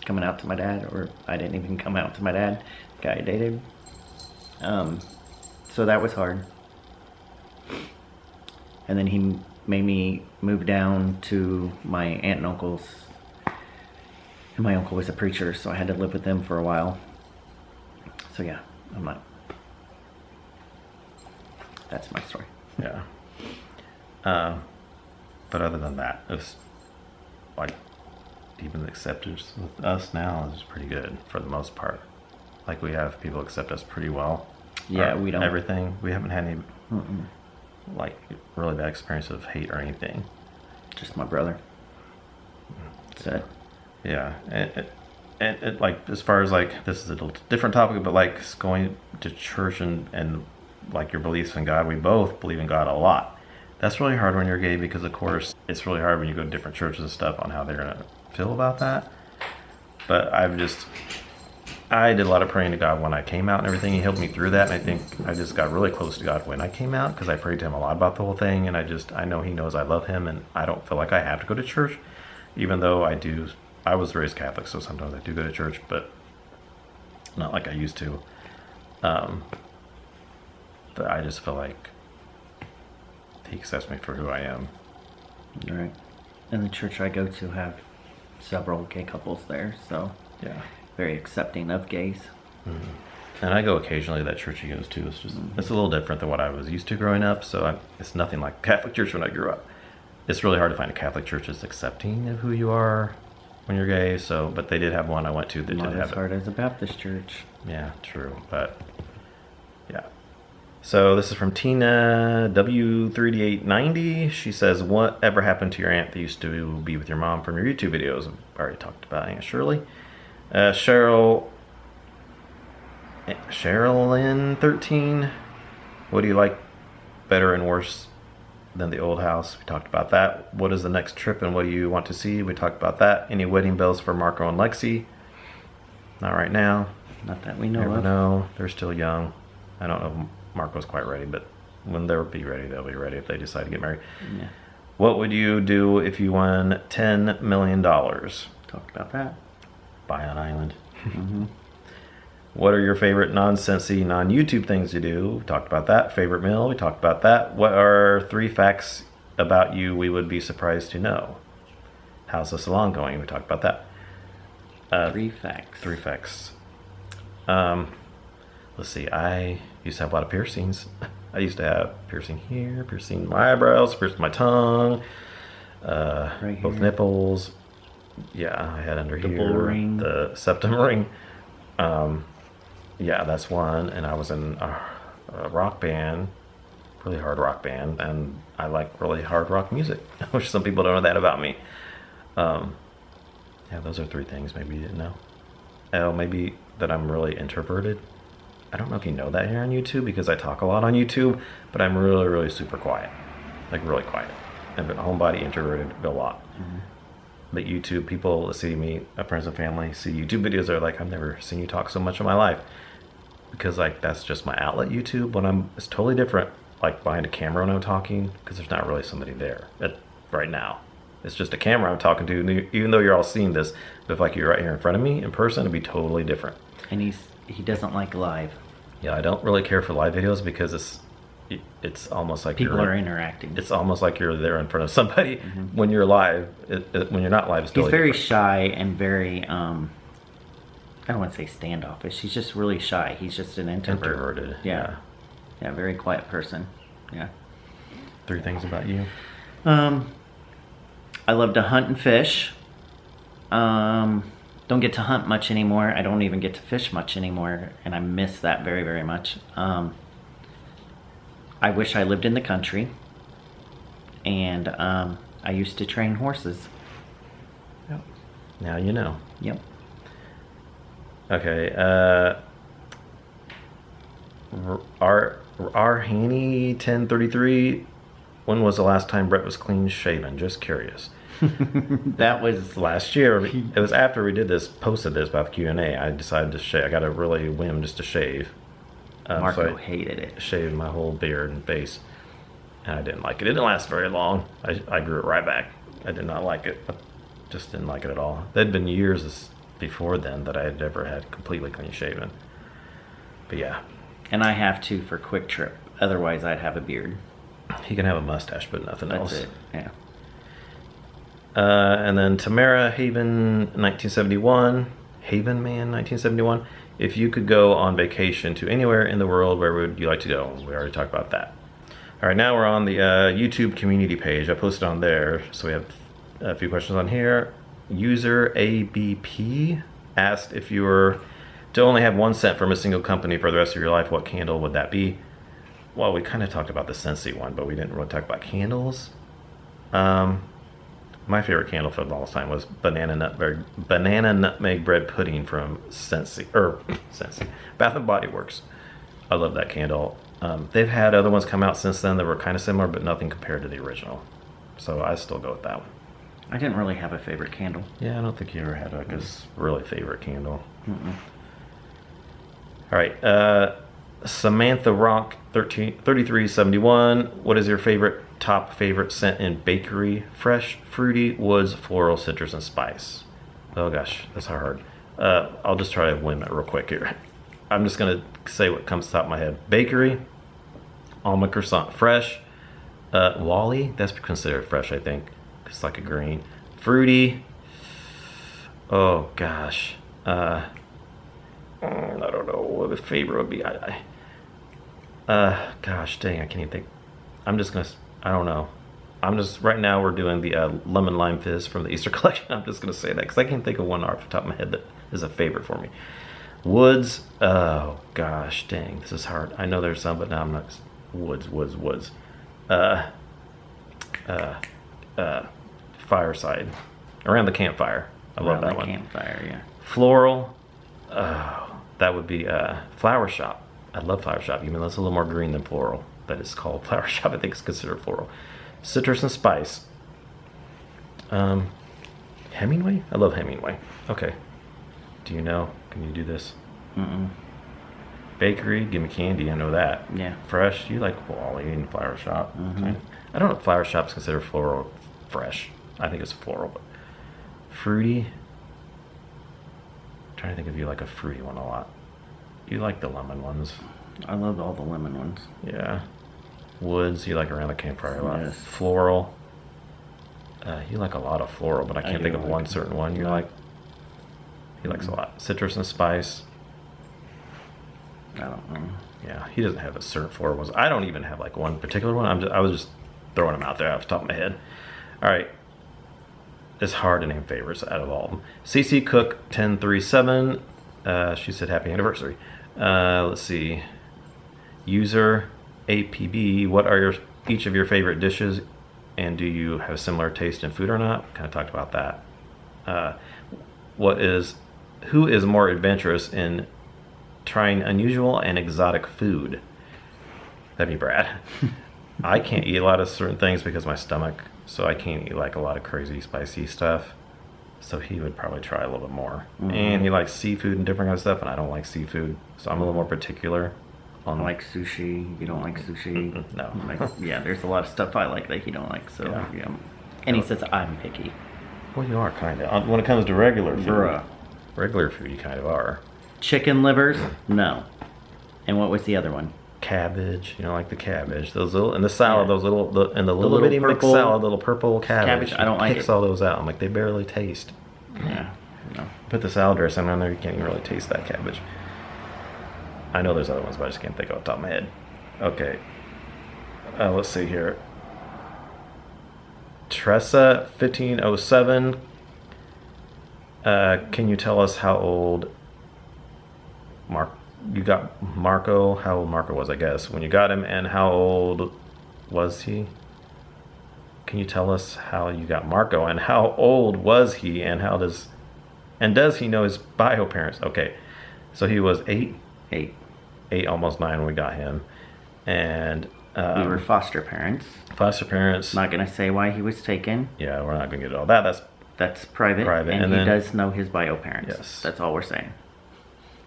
coming out to my dad, or I didn't even come out to my dad, the guy I dated. So that was hard. And then he made me move down to my aunt and uncle's. And my uncle was a preacher, so I had to live with them for a while. So yeah, that's my story.
Yeah. But other than that, it's like even the acceptance with us now is pretty good for the most part. Like we have people accept us pretty well.
Yeah, we don't.
Everything. We haven't had any like really bad experience of hate or anything.
Just my brother. Said.
Yeah, and like as far as like this is a different topic, but like going to church and like your beliefs in God, we both believe in God a lot. That's really hard when you're gay because of course it's really hard when you go to different churches and stuff on how they're gonna feel about that. But I did a lot of praying to God when I came out and everything. He helped me through that, and I think I just got really close to God when I came out because I prayed to him a lot about the whole thing, and I know he knows I love him, and I don't feel like I have to go to church, even though I do. I was raised Catholic, so sometimes I do go to church, but not like I used to. But I just feel like he accepts me for who I am.
Right. And the church I go to have several gay couples there, so
Yeah.
very accepting of gays.
And I go occasionally to that church he goes to. It's just, it's a little different than what I was used to growing up. So it's nothing like Catholic church when I grew up. It's really hard to find a Catholic church that's accepting of who you are when you're gay. So, but they did have one I went to that
Not
did
as
have
hard as a Baptist church.
Yeah, true. But yeah. So this is from Tina W3890. She says, "What ever happened to your aunt that used to be with your mom from your YouTube videos?" I've already talked about Aunt Shirley. Sherilyn13. What do you like better and worse than the old house? We talked about that. What is the next trip and what do you want to see? We talked about that. Any wedding bells for Marco and Lexi? Not right now.
Not that we know
Never
of.
know. They're still young. I don't know if Marco's quite ready, but when they'll be ready, they'll be ready if they decide to get married.
Yeah.
What would you do if you won $10 million?
Talked about that.
Buy an island.
Mm-hmm.
What are your favorite non-Scentsy, non-YouTube things to do? We talked about that. Favorite meal? We talked about that. What are 3 facts about you we would be surprised to know? How's the salon going? We talked about that.
3 facts.
3 facts. Let's see. I used to have a lot of piercings. I used to have piercing here, piercing my eyebrows, piercing my tongue,
Right
both
here.
nipples. Yeah, I had under
The
here
bull ring.
the septum ring. Yeah, that's one. And I was in a rock band, really hard rock band, and I like really hard rock music, which some people don't know that about me. Yeah, those are 3 things maybe you didn't know. Oh, maybe that I'm really introverted. I don't know if you know that here on YouTube because I talk a lot on YouTube, but I'm really, really super quiet. Like really quiet. I've been homebody, introverted a lot.
Mm-hmm.
But YouTube, people see me, friends and family, see YouTube videos, they're like, I've never seen you talk so much in my life. Because like, that's just my outlet, YouTube. When it's totally different, like behind a camera when I'm talking, because there's not really somebody there right now. It's just a camera I'm talking to, even though you're all seeing this. But if like you're right here in front of me in person, it'd be totally different.
And he doesn't like live.
Yeah, I don't really care for live videos because it's almost like
People are interacting.
It's almost like you're there in front of somebody. When you're live. When you're not live, it's
He's
totally
very
different.
shy and very, I don't want to say standoffish. He's just really shy. He's just an introvert.
Introverted.
Yeah. Yeah, very quiet person. Yeah.
3 things about you.
I love to hunt and fish. Don't get to hunt much anymore. I don't even get to fish much anymore, and I miss that very, very much. I wish I lived in the country, and I used to train horses.
Yep. Now you know.
Yep.
Okay. R Haney 1033. When was the last time Brett was clean shaven? Just curious.
That was
Last year. It was after we posted this about the Q&A. I decided to shave. I got a really whim just to shave.
Marco
so I
hated it.
shaved my whole beard and face, and I didn't like it. It didn't last very long. I grew it right back. I did not like it. I just didn't like it at all. There'd been years before then that I had never had completely clean shaven. But yeah,
And I have to for Quick Trip. Otherwise, I'd have a beard.
he can have a mustache, but nothing
That's
else.
it. Yeah.
And then Tamara Haven 1971, Haven Man 1971. If you could go on vacation to anywhere in the world, where would you like to go? We already talked about that. All right, now we're on the YouTube community page. I posted on there, so we have a few questions on here. User ABP asked if you were to only have 1 scent from a single company for the rest of your life, what candle would that be? Well, we kind of talked about the Scentsy one, but we didn't really talk about candles. My favorite candle for the longest time was banana nutmeg bread pudding from Scentsy, Bath and Body Works. I love that candle. They've had other ones come out since then that were kind of similar, but nothing compared to the original. So I still go with that one.
I didn't really have a favorite candle.
Yeah, I don't think you ever had like a really favorite candle. All right, Samantha Rock 3371. What is your top favorite scent in bakery? Fresh, fruity, woods, floral, citrus, and spice. Oh gosh, that's hard. I'll just try to whim it real quick here. I'm just gonna say what comes to the top of my head. Bakery, almond croissant, fresh. Wally, that's considered fresh, I think. It's like a green. Fruity. Oh gosh. I don't know what the favorite would be. Gosh dang, I can't even think. I don't know. Right now we're doing the lemon lime fizz from the Easter collection. I'm just gonna say that because I can't think of one off the top of my head that is a favorite for me. Woods, oh gosh dang, this is hard. I know there's some, but now I'm not. Woods. Fireside. Around the campfire. I love that one.
Campfire, yeah.
Floral, that would be Flower Shop. I love Flower Shop, even though it's a little more green than floral. But it's called Flower Shop. I think it's considered floral. Citrus and Spice. Hemingway? I love Hemingway. Okay. Do you know? Can you do this?
Mm-mm.
Bakery, give me candy. I know that.
Yeah.
Fresh, you like Wally and Flower Shop.
Mm-hmm.
I don't know if Flower Shop's considered floral fresh. I think it's floral, but fruity. I'm trying to think if you like a fruity one a lot. You like the lemon ones.
I love all the lemon ones.
Yeah. Woods, you like around the campfire a lot.
Yes.
Floral. You like a lot of floral, but I can't think of one certain one you like. He likes a lot. Citrus and Spice.
I don't know.
Yeah, he doesn't have a certain floral ones. I don't even have like one particular one. I was just throwing them out there off the top of my head. All right. It's hard to name favorites out of all of them. CC Cook 1037. She said happy anniversary. Let's see. User APB. What are each of your favorite dishes, and do you have similar taste in food or not? Kind of talked about that. Who is more adventurous in trying unusual and exotic food? That'd be Brad. I can't eat a lot of certain things because of my stomach, so I can't eat like a lot of crazy spicy stuff. So he would probably try a little bit more. Mm-hmm. And he likes seafood and different kind of stuff, and I don't like seafood, so I'm a little more particular.
I like sushi. You don't like sushi?
No.
Yeah, there's a lot of stuff I like that he don't like. So yeah. And he says I'm picky.
Well, you are kind of. When it comes to regular food, regular food, you kind of are.
Chicken livers? No. And what was the other one?
Cabbage. You know, like the cabbage. Those little in the salad. Yeah. The little bitty mixed salad, little purple cabbage.
I don't like it.
Picks all those out. I'm like, they barely taste.
Yeah. No.
Put the salad dressing on there. You can't even really taste that cabbage. I know there's other ones, but I just can't think off the top of my head. Okay. Let's see here. Tressa 1507. Can you tell us how old Marco, how old Marco was, I guess, when you got him, and how old was he? Can you tell us how you got Marco, and how old was he, and does he know his bio parents? Okay, so he was 8, almost 9 when we got him, and
we were foster parents.
Not
gonna say why he was taken.
Yeah, we're not gonna get into all that.
That's private, and he does know his bio parents.
Yes,
that's all we're saying.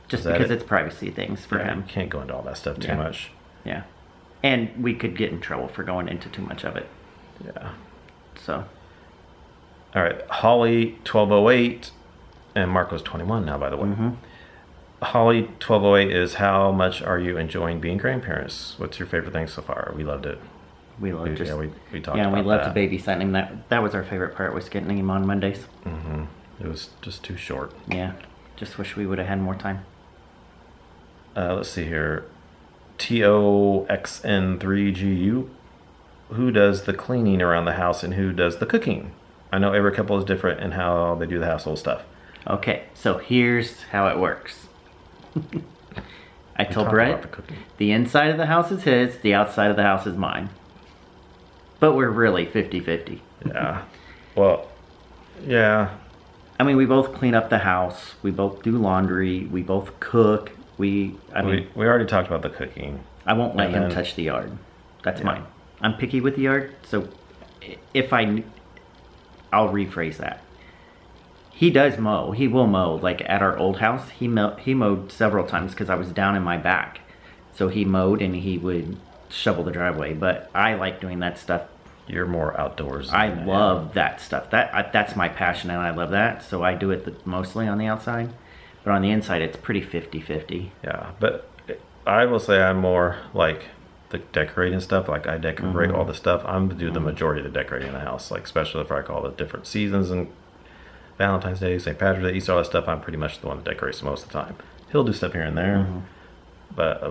Just because it's privacy things for him.
Can't go into all that stuff too much.
Yeah, and we could get in trouble for going into too much of it.
Yeah.
So.
All right, Holly 1208, and Marco's 21 now, by the way.
Mm-hmm.
Holly 1208 is, how much are you enjoying being grandparents? What's your favorite thing so far? We loved it.
We loved it.
We talked about that.
Yeah, we loved the babysitting. That was our favorite part, was getting him on Mondays.
Mm-hmm. It was just too short.
Yeah, just wish we would have had more time.
Let's see here. TOXN3GU. Who does the cleaning around the house and who does the cooking? I know every couple is different in how they do the household stuff.
Okay, so here's how it works. I told Brett the inside of the house is his, the outside of the house is mine. But we're really 50-50.
Yeah. Well, yeah.
I mean, we both clean up the house. We both do laundry. We both cook. We
already talked about the cooking.
I won't let him touch the yard. That's mine. I'm picky with the yard, so I'll rephrase that. He does mow. He will mow. Like at our old house, he mowed several times because I was down in my back. So he mowed and he would shovel the driveway. But I like doing that stuff.
You're more outdoors.
I love that stuff. That's my passion, and I love that. So I do it mostly on the outside. But on the inside, it's pretty 50-50.
Yeah, but I will say I'm more like the decorating stuff. Like I decorate all the stuff. I'm do the majority of the decorating in the house. Like especially if I call the different seasons and Valentine's Day, St. Patrick's Day, Easter, all that stuff, I'm pretty much the one that decorates most of the time. He'll do stuff here and there, but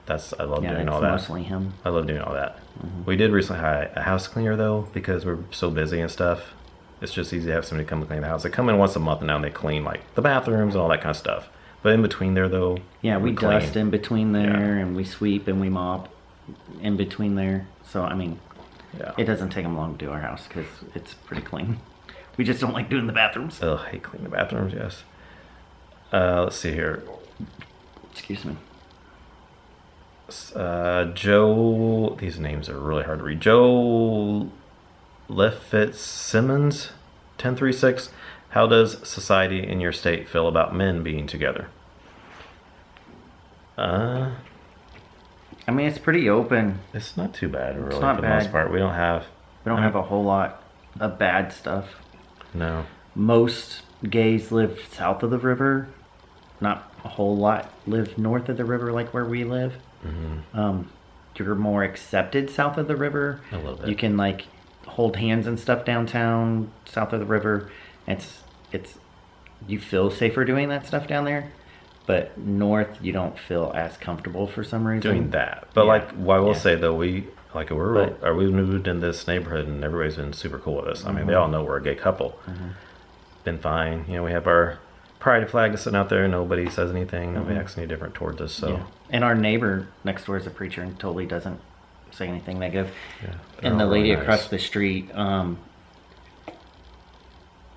I love doing all that.
Mostly him.
I love doing all that. We did recently hire a house cleaner though, because we're so busy and stuff. It's just easy to have somebody come and clean the house. They come in once a month and now they clean like the bathrooms and all that kind of stuff. But in between there though,
Yeah, we
clean.
dust in between there, and we sweep and we mop in between there. So I mean,
Yeah.
it doesn't take him long to do our house because it's pretty clean. We just don't like doing the bathrooms.
Ugh, I hate cleaning the bathrooms. Yes. Let's see here.
Excuse me.
Joe, these names are really hard to read. Joe Leffit Simmons, 1036. How does society in your state feel about men being together?
I mean, it's pretty open.
It's not too bad, really,
not
for the
bad.
most part. We don't have
a whole lot of bad stuff.
no.
Most gays live south of the river. Not a whole lot live north of the river like where we live. You're more accepted south of the river.
A little bit.
You can like hold hands and stuff downtown south of the river. It's you feel safer doing that stuff down there. But north, you don't feel as comfortable for some reason.
Doing that. But
Yeah.
like, what I will
Yeah.
say though, we moved in this neighborhood and everybody's been super cool with us. I mean, they all know we're a gay couple. Been fine. You know, we have our pride flag sitting out there. Nobody says anything. Nobody acts any different towards us. So
Yeah. And our neighbor next door is a preacher and totally doesn't say anything negative.
yeah, they're
And the
all
lady
really
across
nice.
the street,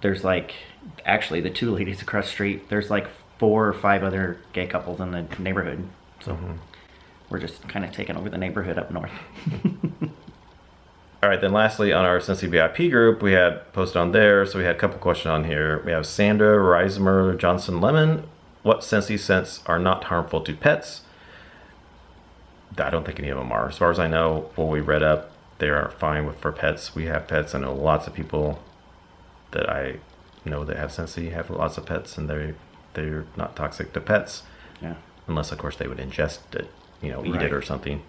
there's like, actually the two ladies across the street, there's like 4 or 5 other gay couples in the neighborhood. So we're just kind of taking over the neighborhood up north.
All right, then lastly, on our Scentsy VIP group, we had posted on there, so we had a couple questions on here. We have Sandra Reismer Johnson Lemon. What Scentsy scents are not harmful to pets? I don't think any of them are. As far as I know, what we read up, they are fine for pets. We have pets. I know lots of people that I know that have Scentsy have lots of pets, and they're not toxic to pets,
Yeah.
unless of course they would ingest it, eat
Right.
it or something.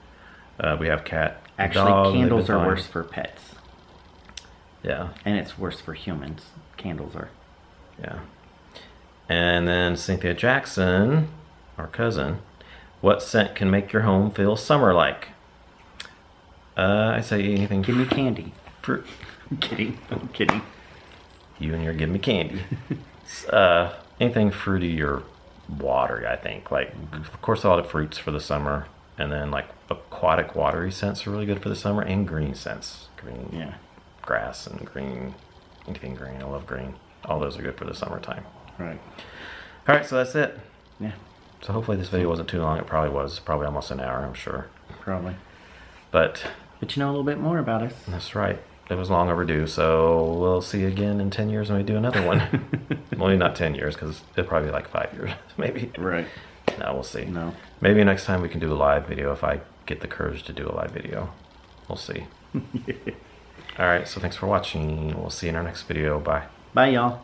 We have cat.
Actually,
dog, they've
candles
been
are
fine.
worse for pets.
Yeah.
And it's worse for humans. Candles are.
Yeah. And then Cynthia Jackson, our cousin, what scent can make your home feel summer-like? I say anything.
Give me candy.
Fruit.
I'm kidding. I'm kidding.
You and your give me candy. Anything fruity or watery, I think. Like, of course, a lot of fruits for the summer. And then, like, aquatic watery scents are really good for the summer. And green scents. Green
Yeah.
grass and green. Anything green. I love green. All those are good for the summertime.
Right.
All right, so that's it.
Yeah.
So hopefully this video wasn't too long. It probably was. Probably almost an hour, I'm sure.
Probably.
But
But you know a little bit more about us.
that's right. It was long overdue. So we'll see you again in 10 years when we do another one. Well, maybe not 10 years because it'll probably be like 5 years. Maybe.
Right.
No, we'll see.
No.
Maybe next time we can do a live video if I get the courage to do a live video. We'll see. All right. So thanks for watching. We'll see you in our next video. Bye.
Bye, y'all.